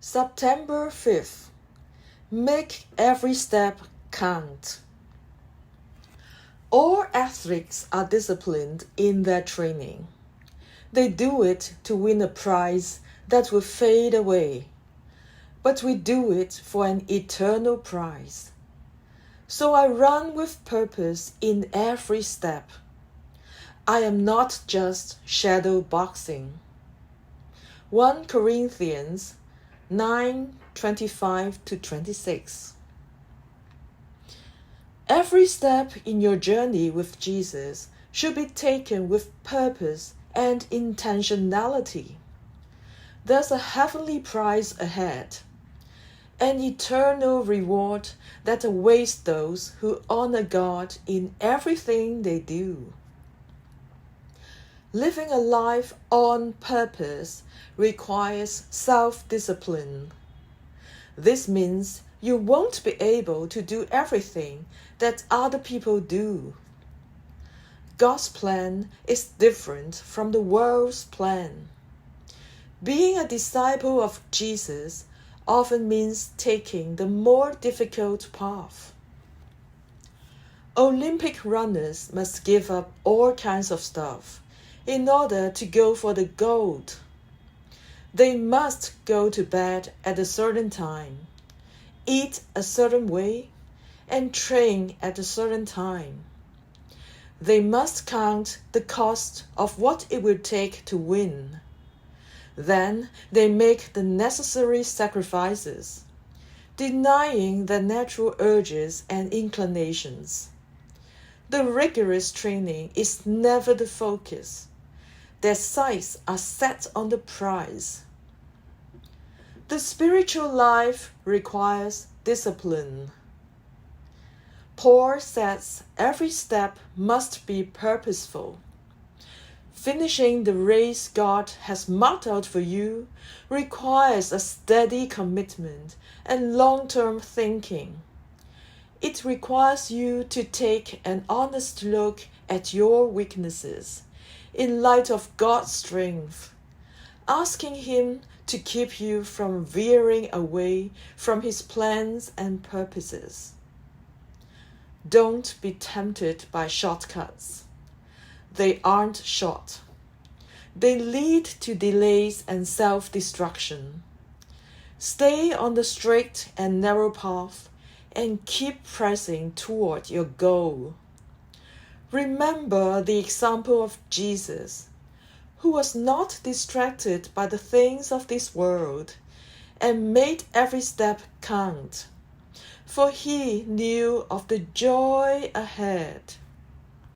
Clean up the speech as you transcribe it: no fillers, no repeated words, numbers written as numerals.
September 5th. Make every step count. All athletes are disciplined in their training. They do it to win a prize that will fade away, but we do it for an eternal prize. So I run with purpose in every step. I am not just shadow boxing. 1 Corinthians 9:25-26. Every step in your journey with Jesus should be taken with purpose and intentionality. There's a heavenly prize ahead, an eternal reward that awaits those who honor God in everything they do. Living a life on purpose requires self-discipline. This means you won't be able to do everything that other people do. God's plan is different from the world's plan. Being a disciple of Jesus often means taking the more difficult path. Olympic runners must give up all kinds of stuff in order to go for the gold. They must go to bed at a certain time, eat a certain way, and train at a certain time. They must count the cost of what it will take to win. Then they make the necessary sacrifices, denying their natural urges and inclinations. The rigorous training is never the focus. Their sights are set on the prize. The spiritual life requires discipline. Paul says every step must be purposeful. Finishing the race God has marked out for you requires a steady commitment and long-term thinking. It requires you to take an honest look at your weaknesses in light of God's strength, asking Him to keep you from veering away from His plans and purposes. Don't be tempted by shortcuts. They aren't short. They lead to delays and self-destruction. Stay on the straight and narrow path and keep pressing toward your goal. Remember the example of Jesus, who was not distracted by the things of this world and made every step count, for he knew of the joy ahead.